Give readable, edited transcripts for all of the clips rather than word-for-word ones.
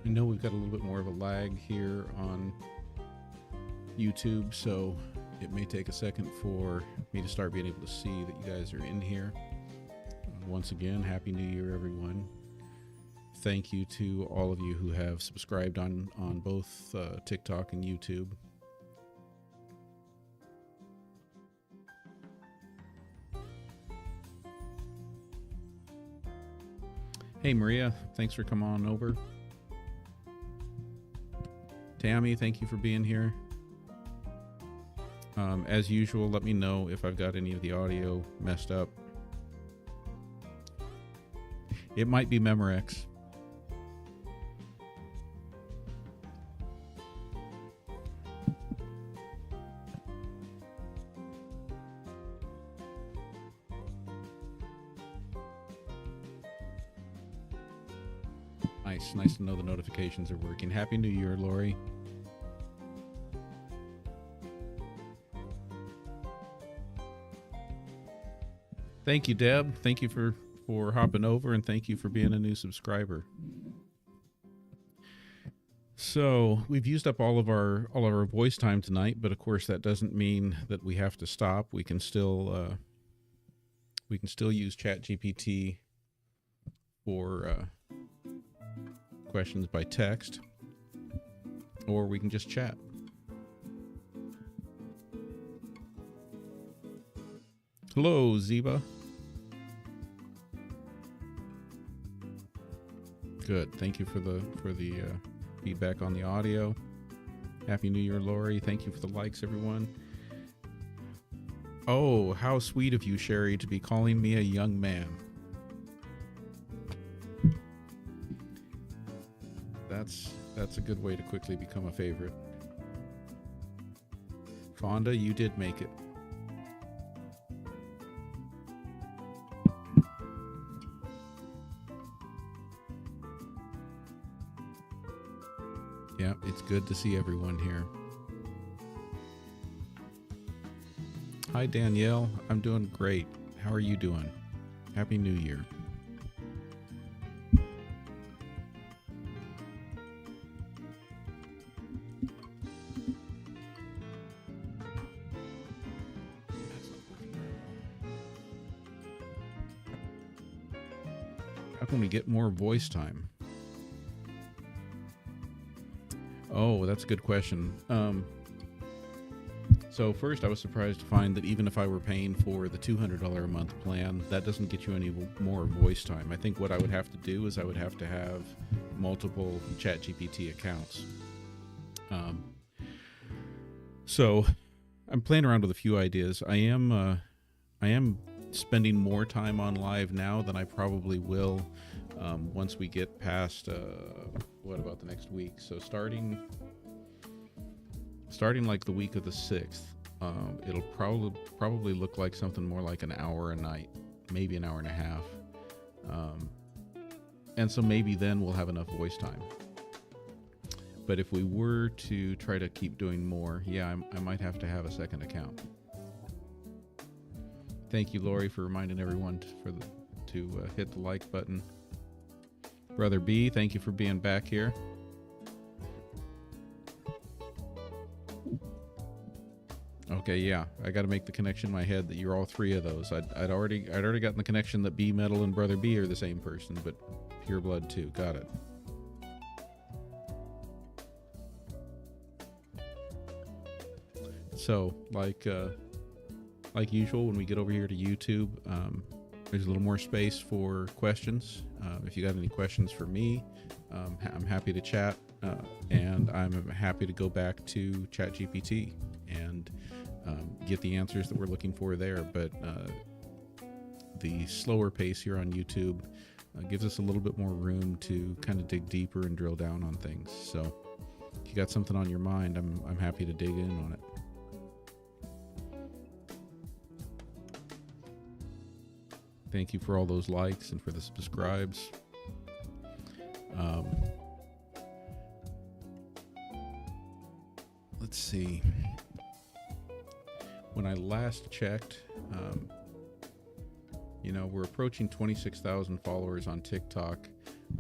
I know we've got a little bit more of a lag here on YouTube, so it may take a second for me to start being able to see that you guys are in here. Once again, Happy New Year, everyone. Thank you to all of you who have subscribed on both TikTok and YouTube. Hey, Maria, thanks for coming on over. Tammy, thank you for being here. As usual, let me know if I've got any of the audio messed up. It might be Memorex. Nice to know the notifications are working. Happy New Year, Lori. Thank you, Deb. Thank you for hopping over, and thank you for being a new subscriber. So we've used up all of our voice time tonight, but of course that doesn't mean that we have to stop. We can still use ChatGPT for questions by text, or we can just chat. Hello, Ziba. Good. Thank you for the feedback on the audio. Happy New Year, Lori. Thank you for the likes, everyone. Oh, how sweet of you, Sherry, to be calling me a young man. That's a good way to quickly become a favorite. Fonda, you did make it. Yeah, it's good to see everyone here. Hi, Danielle. I'm doing great. How are you doing? Happy New Year. How can we get more voice time? Oh, that's a good question. So first, I was surprised to find that even if I were paying for the $200 a month plan, that doesn't get you any more voice time. I think what I would have to do is I would have to have multiple ChatGPT accounts. So I'm playing around with a few ideas. I am spending more time on live now than I probably will once we get past what about the next week. So starting like the week of the 6th, it'll probably look like something more like an hour a night, maybe an hour and a half, and so maybe then we'll have enough voice time. But if we were to try to keep doing more, yeah, I might have to have a second account. Thank you, Lori, for reminding everyone to hit the like button. Brother B, thank you for being back here. Okay, yeah, I got to make the connection in my head that you're all three of those. I'd already gotten the connection that B Metal and Brother B are the same person, but Pure Blood too. Got it. So, like usual, when we get over here to YouTube, there's a little more space for questions. If you got any questions for me, I'm happy to chat, and I'm happy to go back to ChatGPT and get the answers that we're looking for there. But the slower pace here on YouTube gives us a little bit more room to kind of dig deeper and drill down on things. So if you got something on your mind, I'm happy to dig in on it. Thank you for all those likes and for the subscribes. Let's see. When I last checked, we're approaching 26,000 followers on TikTok.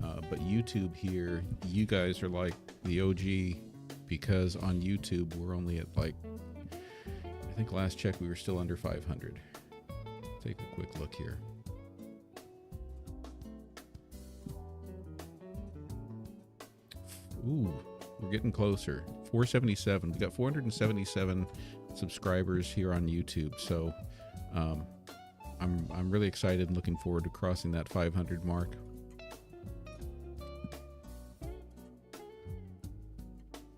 But YouTube here, you guys are like the OG, because on YouTube we're only at like, I think last check we were still under 500. Take a quick look here. Ooh, we're getting closer. 477. We got 477 subscribers here on YouTube. So I'm really excited and looking forward to crossing that 500 mark.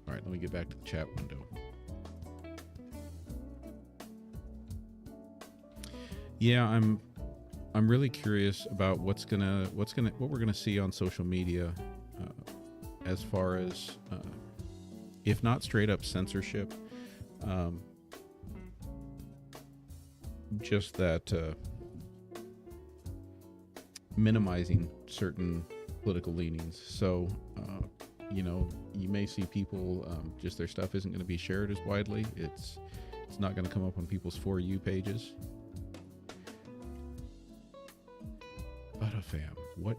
All right, let me get back to the chat window. Yeah, I'm really curious about what we're gonna see on social media, as far as if not straight up censorship, just that minimizing certain political leanings. So you may see people just their stuff isn't going to be shared as widely. It's not going to come up on people's For You pages. Fam, what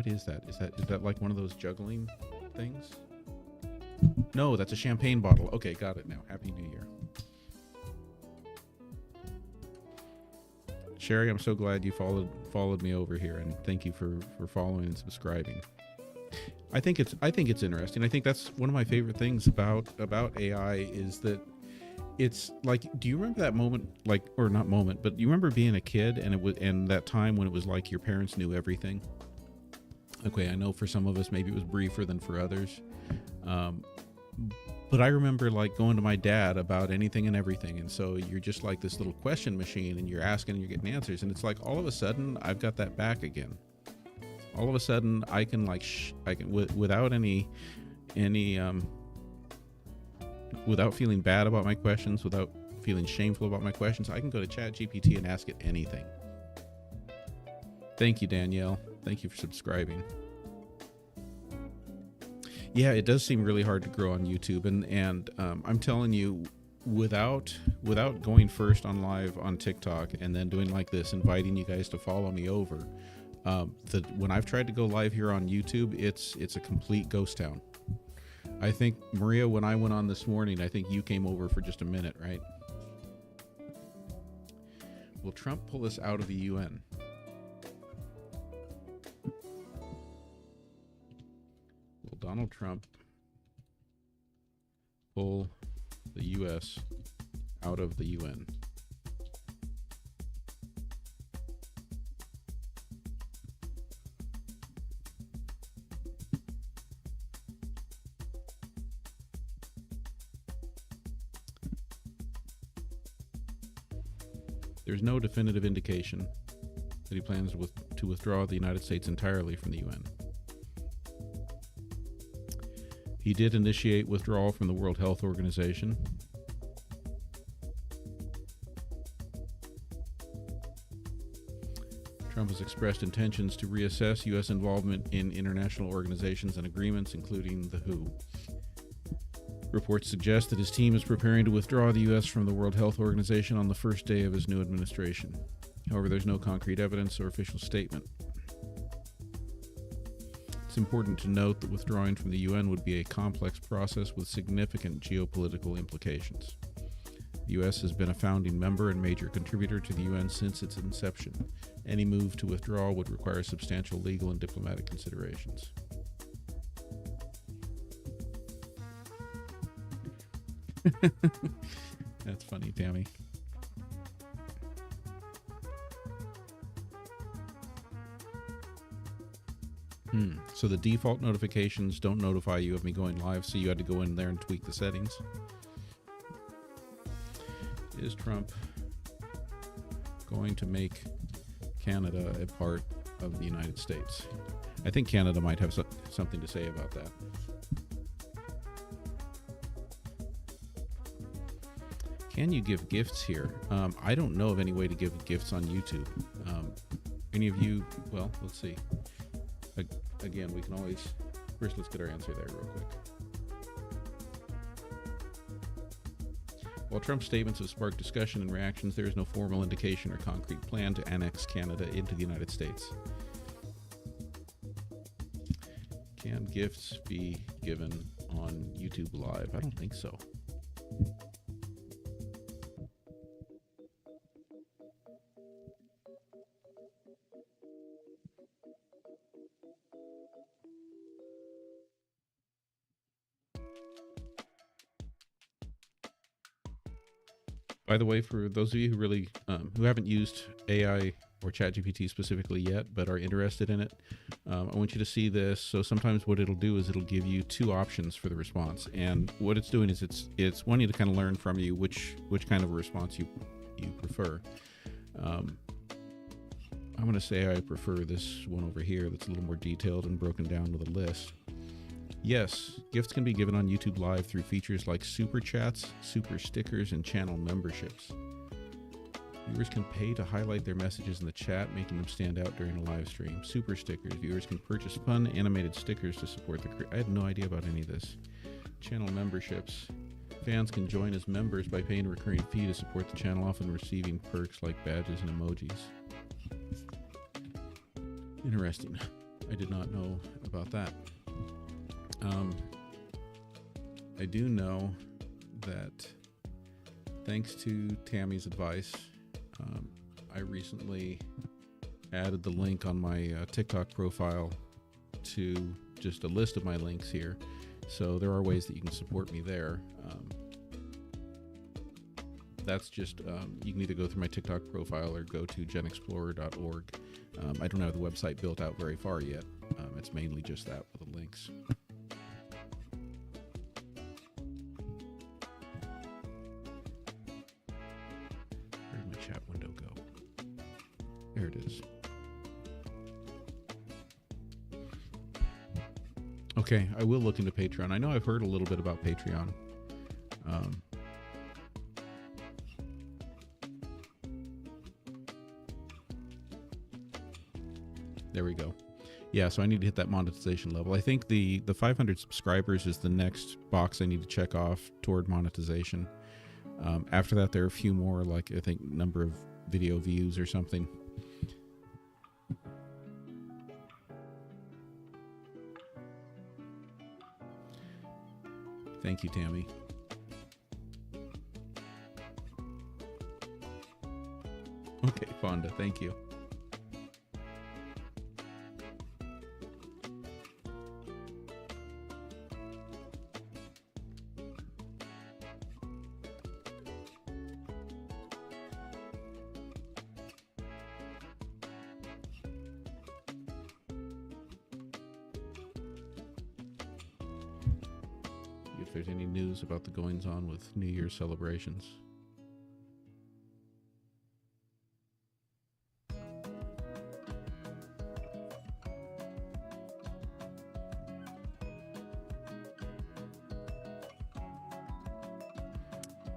is that? Is that like one of those juggling things? No, that's a champagne bottle. Okay, got it now. Happy New Year. Sherry, I'm so glad you followed me over here, and thank you for following and subscribing. I think it's interesting. I think that's one of my favorite things about AI is that it's like, do you remember that moment, like, or not moment, but you remember being a kid and that time when it was like your parents knew everything? Okay, I know for some of us maybe it was briefer than for others, but I remember like going to my dad about anything and everything, and so you're just like this little question machine, and you're asking and you're getting answers, and it's like all of a sudden I've got that back again. All of a sudden I can without any without feeling bad about my questions, without feeling shameful about my questions, I can go to ChatGPT and ask it anything. Thank you, Danielle. Thank you for subscribing. Yeah, it does seem really hard to grow on YouTube, and I'm telling you, without going first on live on TikTok and then doing like this, inviting you guys to follow me over, when I've tried to go live here on YouTube, it's a complete ghost town. I think, Maria, when I went on this morning, I think you came over for just a minute, right? Will Trump pull us out of the UN? Will Donald Trump pull the U.S. out of the UN? There's no definitive indication that he plans to withdraw the United States entirely from the UN. He did initiate withdrawal from the World Health Organization. Trump has expressed intentions to reassess U.S. involvement in international organizations and agreements, including the WHO. Reports suggest that his team is preparing to withdraw the U.S. from the World Health Organization on the first day of his new administration. However, there's no concrete evidence or official statement. It's important to note that withdrawing from the UN would be a complex process with significant geopolitical implications. The U.S. has been a founding member and major contributor to the UN since its inception. Any move to withdraw would require substantial legal and diplomatic considerations. That's funny, Tammy. So the default notifications don't notify you of me going live, so you had to go in there and tweak the settings. Is Trump going to make Canada a part of the United States? I think Canada might have something to say about that. Can you give gifts here? I don't know of any way to give gifts on YouTube. Any of you? Well, let's see. Again, we can always... First, let's get our answer there real quick. While Trump's statements have sparked discussion and reactions, there is no formal indication or concrete plan to annex Canada into the United States. Can gifts be given on YouTube Live? I don't think so. By the way, for those of you who really who haven't used AI or ChatGPT specifically yet, but are interested in it, I want you to see this. So sometimes what it'll do is it'll give you two options for the response, and what it's doing is it's wanting to kind of learn from you which kind of a response you prefer. I'm going to say I prefer this one over here that's a little more detailed and broken down with a list. Yes, gifts can be given on YouTube Live through features like super chats, super stickers, and channel memberships. Viewers can pay to highlight their messages in the chat, making them stand out during a live stream. Super stickers. Viewers can purchase fun animated stickers to support the I had no idea about any of this. Channel memberships. Fans can join as members by paying a recurring fee to support the channel, often receiving perks like badges and emojis. Interesting. I did not know about that. I do know that thanks to Tammy's advice, I recently added the link on my TikTok profile to just a list of my links here. So there are ways that you can support me there. That's just, you can either go through my TikTok profile or go to genexplorer.org. I don't have the website built out very far yet. It's mainly just that with the links. Where'd my chat window go? There it is. Okay, I will look into Patreon. I know I've heard a little bit about Patreon. There we go. Yeah, so I need to hit that monetization level. I think the 500 subscribers is the next box I need to check off toward monetization. After that, there are a few more, like I think number of video views or something. Thank you, Tammy. Okay, Fonda, thank you. If there's any news about the goings on with New Year's celebrations.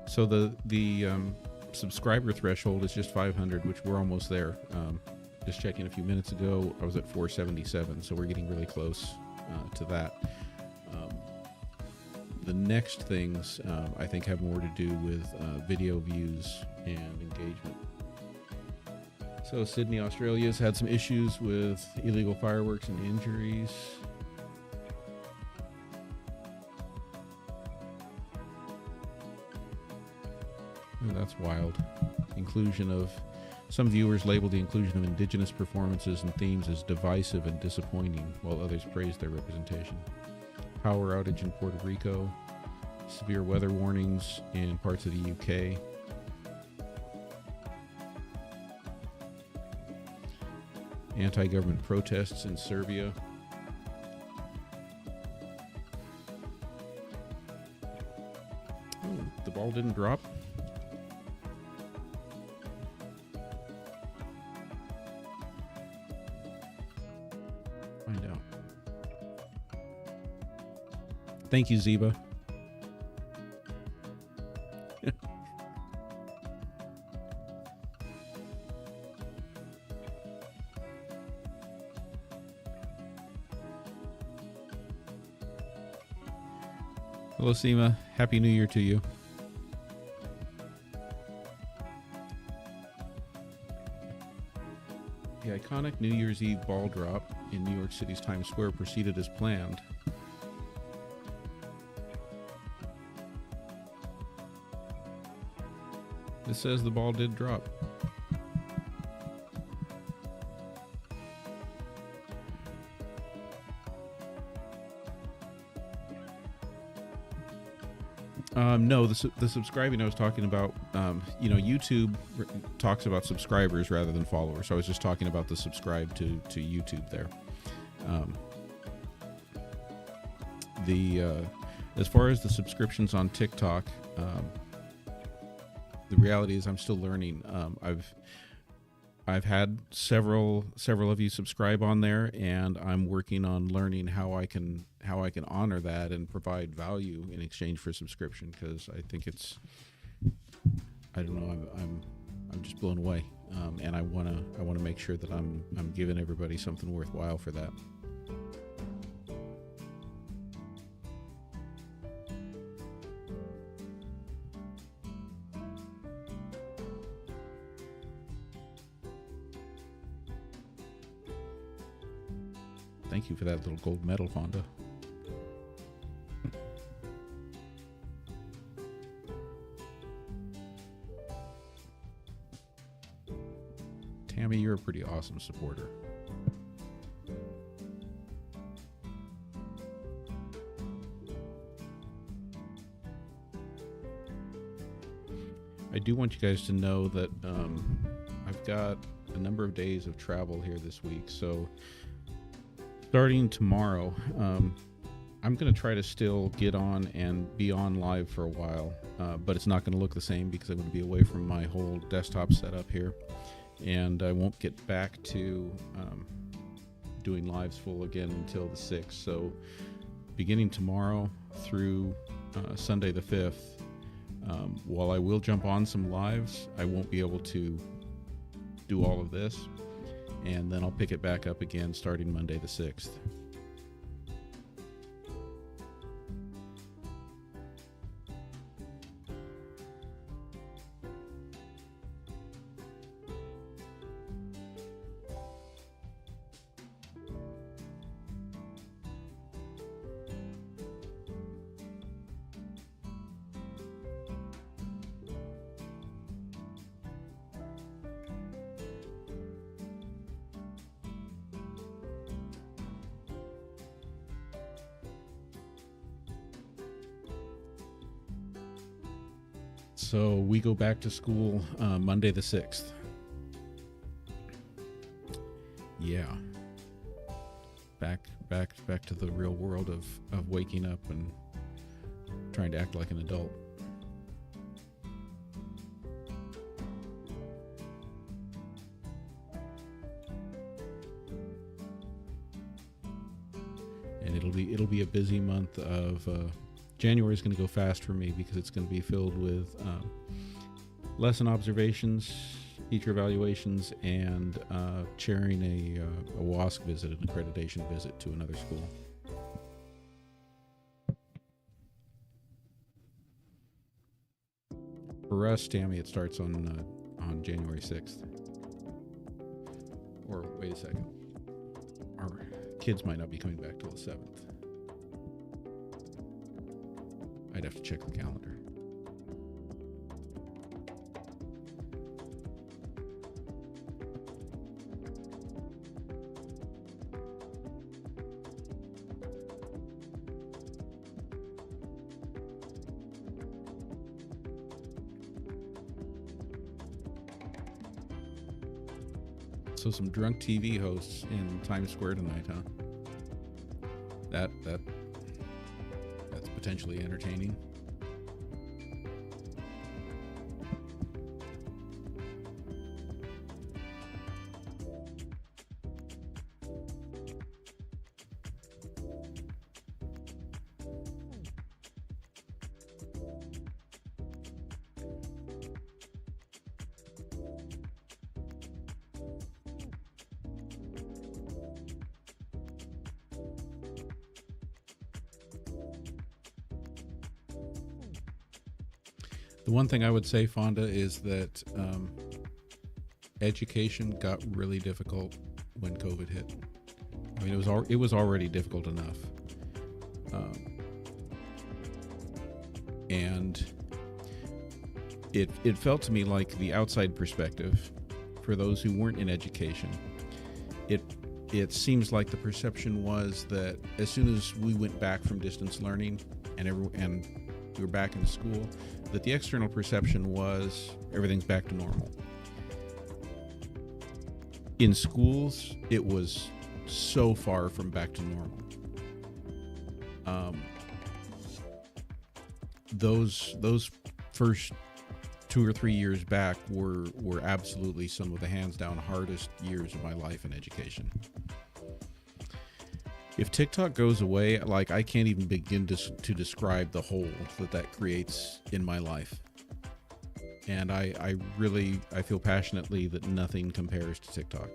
So the subscriber threshold is just 500, which we're almost there. Just checking a few minutes ago, I was at 477, so we're getting really close to that. The next things I think have more to do with video views and engagement. So Sydney, Australia's had some issues with illegal fireworks and injuries. Oh, that's wild. Inclusion of some viewers labeled the inclusion of indigenous performances and themes as divisive and disappointing, while others praised their representation. Power outage in Puerto Rico, severe weather warnings in parts of the UK. Anti-government protests in Serbia. Oh, the ball didn't drop. Find out. Thank you, Zeba. Hello, Seema. Happy New Year to you. The iconic New Year's Eve ball drop in New York City's Times Square proceeded as planned. It says the ball did drop. No, the subscribing I was talking about, YouTube talks about subscribers rather than followers. So I was just talking about the subscribe to YouTube there. As far as the subscriptions on TikTok, the reality is I'm still learning. I've had several of you subscribe on there, and I'm working on learning how I can honor that and provide value in exchange for subscription, because I think I'm just blown away, and I want to make sure that I'm giving everybody something worthwhile for that. Thank you for that little gold medal, Fonda. Tammy, you're a pretty awesome supporter. I do want you guys to know that I've got a number of days of travel here this week, so starting tomorrow, I'm going to try to still get on and be on live for a while, but it's not going to look the same because I'm going to be away from my whole desktop setup here, and I won't get back to doing lives full again until the 6th. So beginning tomorrow through Sunday the 5th, while I will jump on some lives, I won't be able to do all of this. And then I'll pick it back up again starting Monday the 6th. So we go back to school Monday the 6th. Yeah. Back to the real world of waking up and trying to act like an adult. And it'll be a busy month of January is going to go fast for me because it's going to be filled with lesson observations, teacher evaluations, and chairing a WASC visit, an accreditation visit to another school. For us, Tammy, it starts on January 6th. Or wait a second. Our kids might not be coming back till the 7th. I'd have to check the calendar. So some drunk TV hosts in Times Square tonight, huh? That's potentially entertaining. The one thing I would say, Fonda, is that education got really difficult when COVID hit. I mean, it was already difficult enough, and it felt to me like the outside perspective, for those who weren't in education, it seems like the perception was that as soon as we went back from distance learning and we were back in school, that the external perception was everything's back to normal. In schools, it was so far from back to normal. Those first 2 or 3 years back were absolutely some of the hands down hardest years of my life in education. If TikTok goes away, like, I can't even begin to describe the hole that creates in my life. And I feel passionately that nothing compares to TikTok.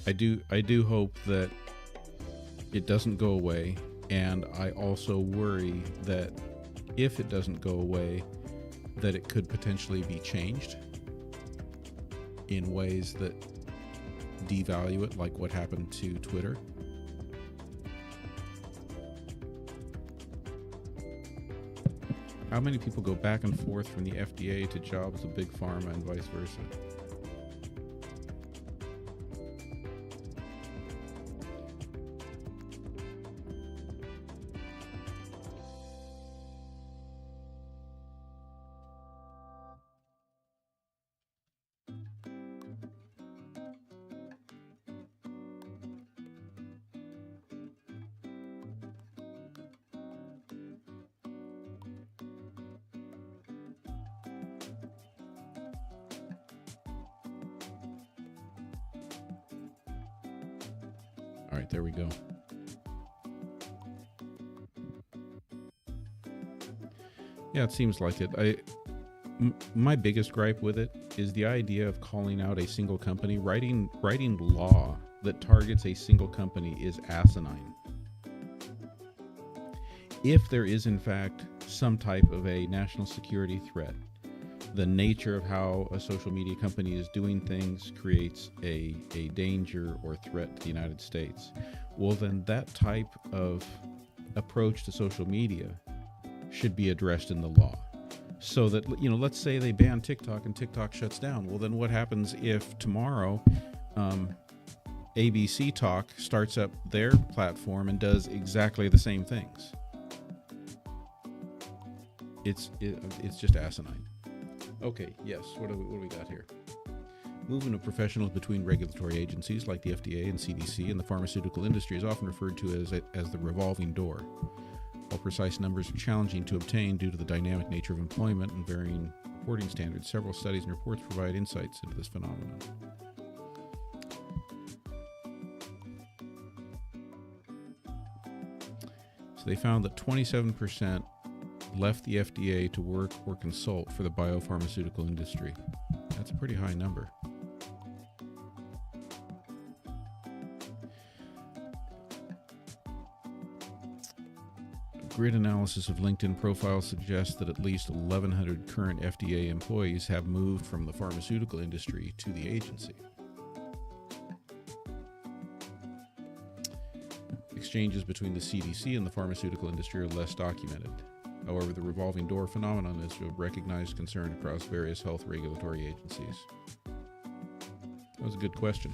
I do hope that it doesn't go away, and I also worry that if it doesn't go away, that it could potentially be changed in ways that devalue it, like what happened to Twitter. How many people go back and forth from the FDA to jobs of big pharma and vice versa? All right, there we go. Yeah, it seems like it. My biggest gripe with it is the idea of calling out a single company. Writing law that targets a single company is asinine. If there is, in fact, some type of a national security threat, the nature of how a social media company is doing things creates a danger or threat to the United States. Well, then that type of approach to social media should be addressed in the law. So that, let's say they ban TikTok and TikTok shuts down. Well, then what happens if tomorrow ABC Talk starts up their platform and does exactly the same things? It's just asinine. Okay, yes, what do we got here? Movement of professionals between regulatory agencies like the FDA and CDC and the pharmaceutical industry is often referred to as the revolving door. While precise numbers are challenging to obtain due to the dynamic nature of employment and varying reporting standards, several studies and reports provide insights into this phenomenon. So they found that 27% left the FDA to work or consult for the biopharmaceutical industry. That's a pretty high number. A grid analysis of LinkedIn profiles suggests that at least 1,100 current FDA employees have moved from the pharmaceutical industry to the agency. Exchanges between the CDC and the pharmaceutical industry are less documented. However, the revolving door phenomenon is a recognized concern across various health regulatory agencies. That was a good question.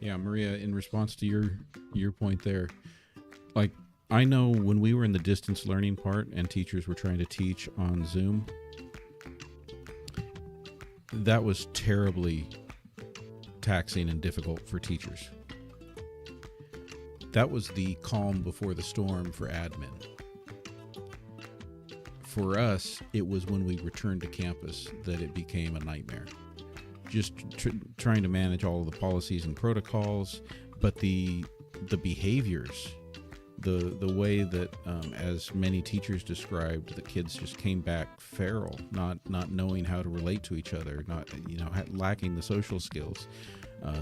Yeah, Maria, in response to your point there, like, I know when we were in the distance learning part and teachers were trying to teach on Zoom, that was terribly taxing and difficult for teachers. That was the calm before the storm for admin. For us, it was when we returned to campus that it became a nightmare. Just trying to manage all of the policies and protocols, but the behaviors the way that, as many teachers described, the kids just came back feral, not knowing how to relate to each other, not lacking the social skills.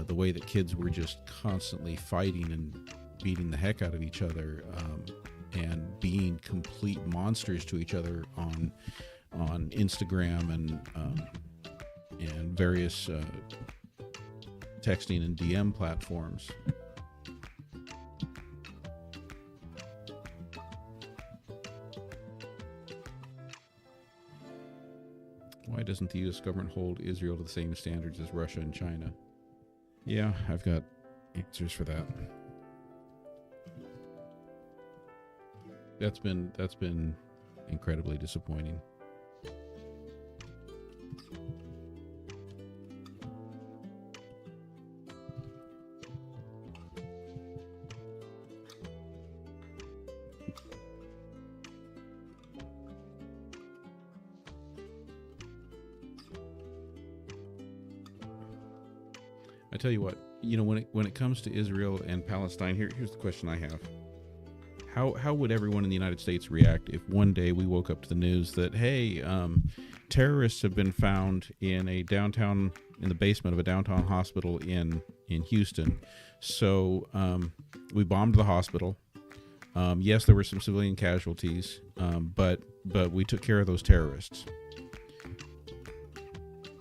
The way that kids were just constantly fighting and beating the heck out of each other, and being complete monsters to each other on Instagram and various texting and DM platforms. Why doesn't the U.S. government hold Israel to the same standards as Russia and China? Yeah, I've got answers for that. That's been incredibly disappointing. I tell you what, when it comes to Israel and Palestine, here's the question I have. How would everyone in the United States react if one day we woke up to the news that, hey, terrorists have been found in the basement of a downtown hospital in Houston? So we bombed the hospital. Yes, there were some civilian casualties, but we took care of those terrorists.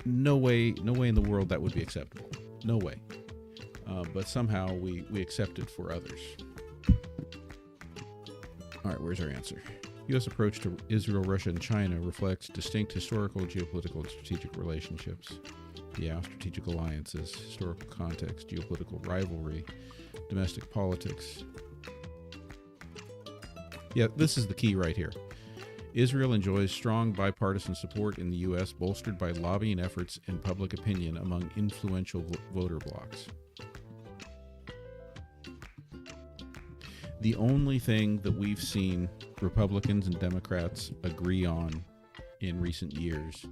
No way in the world that would be acceptable. No way. But somehow we accept it for others. All right, where's our answer? U.S. approach to Israel, Russia, and China reflects distinct historical, geopolitical, and strategic relationships. Yeah, strategic alliances, historical context, geopolitical rivalry, domestic politics. Yeah, this is the key right here. Israel enjoys strong bipartisan support in the U.S., bolstered by lobbying efforts and public opinion among influential voter blocs. The only thing that we've seen Republicans and Democrats agree on in recent years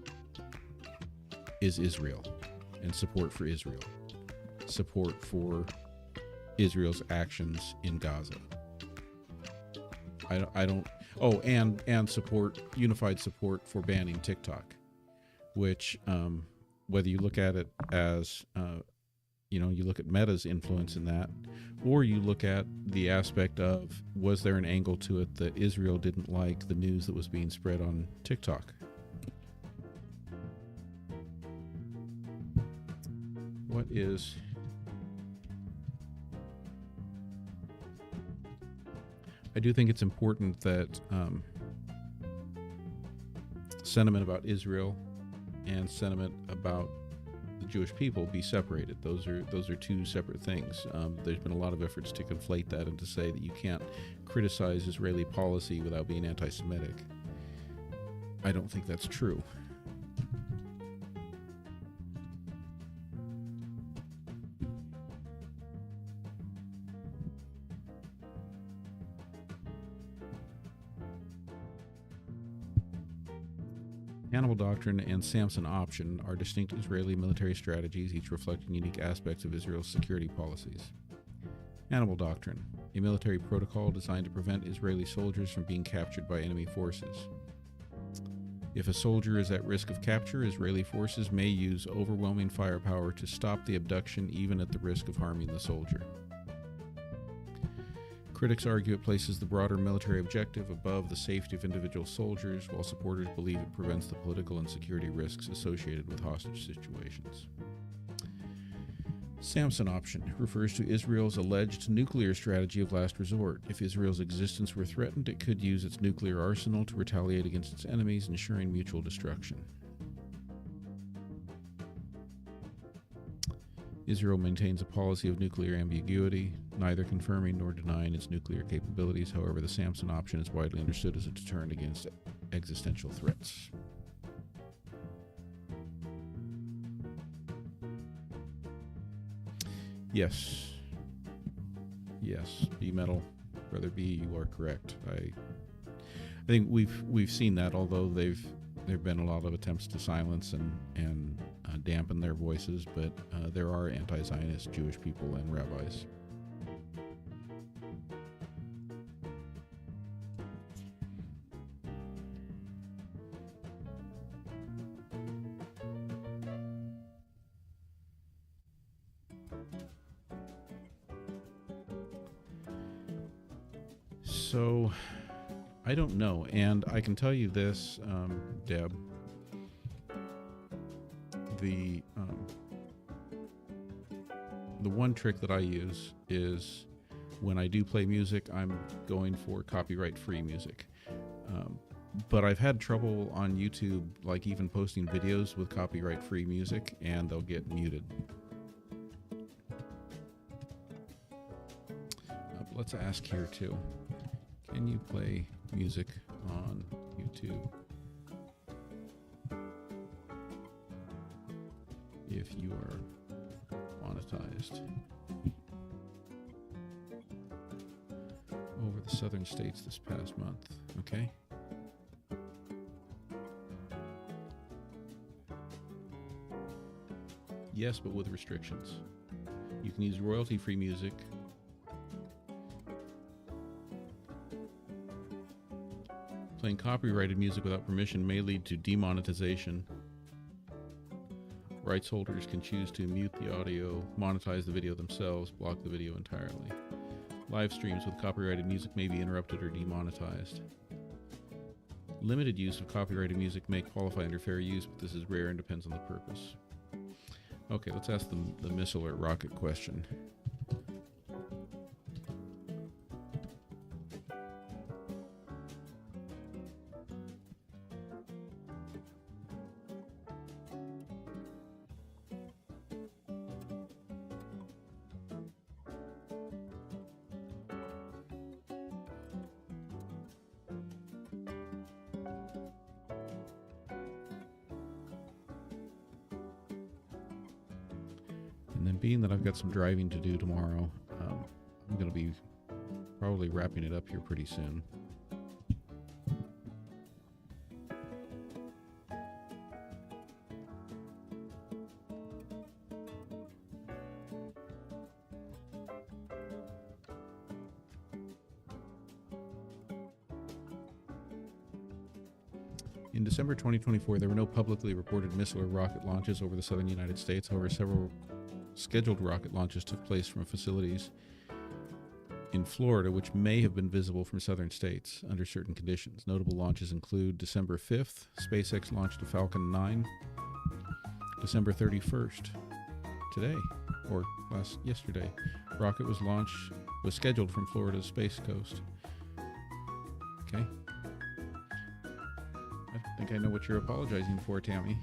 is Israel and support for Israel. Support for Israel's actions in Gaza. And support, unified support for banning TikTok, which, whether you look at it as, you look at Meta's influence in that, or you look at the aspect of, was there an angle to it that Israel didn't like the news that was being spread on TikTok? I do think it's important that sentiment about Israel and sentiment about the Jewish people be separated. Those are two separate things. There's been a lot of efforts to conflate that and to say that you can't criticize Israeli policy without being anti-Semitic. I don't think that's true. Hannibal Doctrine and Samson Option are distinct Israeli military strategies, each reflecting unique aspects of Israel's security policies. Hannibal Doctrine, a military protocol designed to prevent Israeli soldiers from being captured by enemy forces. If a soldier is at risk of capture, Israeli forces may use overwhelming firepower to stop the abduction, even at the risk of harming the soldier. Critics argue it places the broader military objective above the safety of individual soldiers, while supporters believe it prevents the political and security risks associated with hostage situations. Samson Option refers to Israel's alleged nuclear strategy of last resort. If Israel's existence were threatened, it could use its nuclear arsenal to retaliate against its enemies, ensuring mutual destruction. Israel maintains a policy of nuclear ambiguity, neither confirming nor denying its nuclear capabilities. However, the Samson Option is widely understood as a deterrent against existential threats. Yes, B Metal, Brother B, you are correct. I think we've seen that, although there've been a lot of attempts to silence and dampen their voices, but there are anti-Zionist Jewish people and rabbis. So I don't know. And I can tell you this, Deb, the one trick that I use is when I do play music, I'm going for copyright-free music. But I've had trouble on YouTube, like even posting videos with copyright-free music, and they'll get muted. Let's ask here too. Can you play music on YouTube if you are monetized? Over the southern states this past month. Okay. Yes, but with restrictions. You can use royalty-free music. Playing copyrighted music without permission may lead to demonetization. Rights holders can choose to mute the audio, monetize the video themselves, block the video entirely. Live streams with copyrighted music may be interrupted or demonetized. Limited use of copyrighted music may qualify under fair use, but this is rare and depends on the purpose. Okay, let's ask the missile or rocket question. And then being that I've got some driving to do tomorrow, I'm going to be probably wrapping it up here pretty soon. In December 2024, there were no publicly reported missile or rocket launches over the southern United States. However, several scheduled rocket launches took place from facilities in Florida, which may have been visible from southern states under certain conditions. Notable launches include December 5th, SpaceX launched a Falcon 9. December 31st, today, or yesterday, rocket was scheduled from Florida's Space Coast. Okay. I think I know what you're apologizing for, Tammy.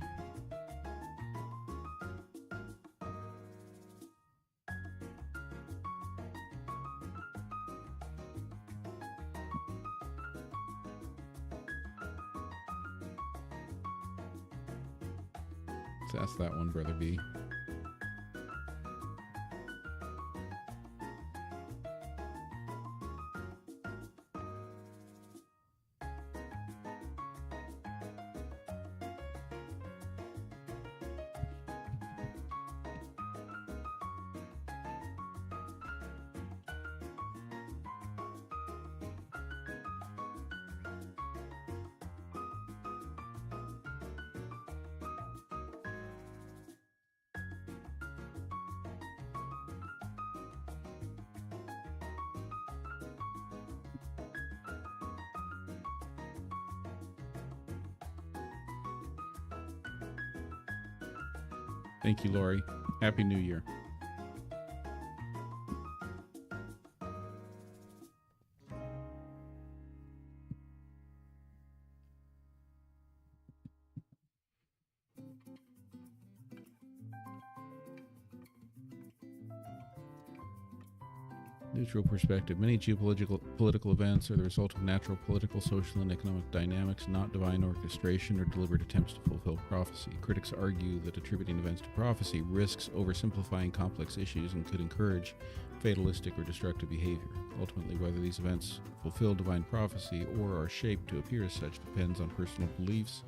Let's ask that one, Brother B. Thank you, Lori. Happy New Year. Neutral perspective. Many geopolitical events are the result of natural political, social, and economic dynamics, not divine orchestration or deliberate attempts to fulfill prophecy. Critics argue that attributing events to prophecy risks oversimplifying complex issues and could encourage fatalistic or destructive behavior. Ultimately, whether these events fulfill divine prophecy or are shaped to appear as such depends on personal beliefs,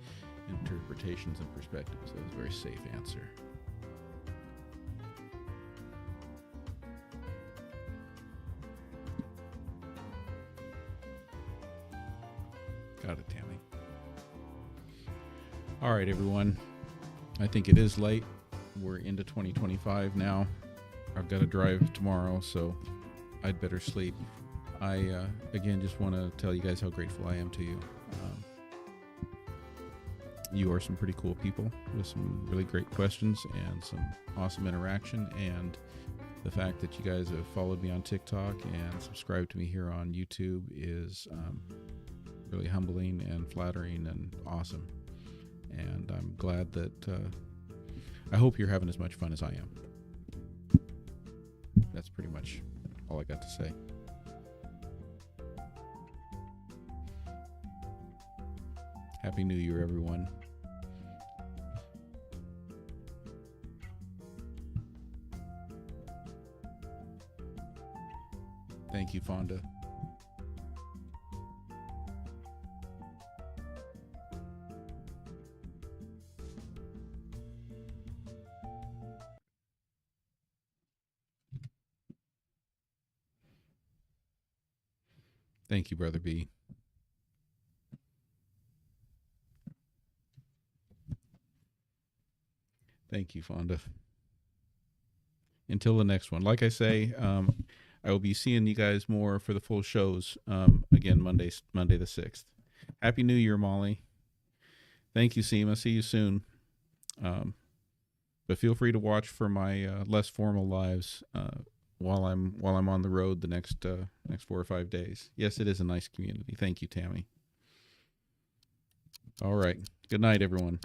interpretations, and perspectives. That was a very safe answer. Got it, Tammy. All right, everyone. I think it is late. We're into 2025 now. I've got to drive tomorrow, so I'd better sleep. I again just want to tell you guys how grateful I am to you. You are some pretty cool people with some really great questions and some awesome interaction. And the fact that you guys have followed me on TikTok and subscribed to me here on YouTube is really humbling and flattering and awesome. And I'm glad that I hope you're having as much fun as I am. That's pretty much all I got to say. Happy New Year, everyone. Thank you, Fonda. Thank you, Brother B. Thank you, Fonda. Until the next one. Like I say, I will be seeing you guys more for the full shows again Monday the 6th. Happy New Year, Molly. Thank you, Seema. See you soon. But feel free to watch for my less formal lives while I'm on the road the next 4 or 5 days. Yes, it is a nice community. Thank you, Tammy. All right. Good night, everyone.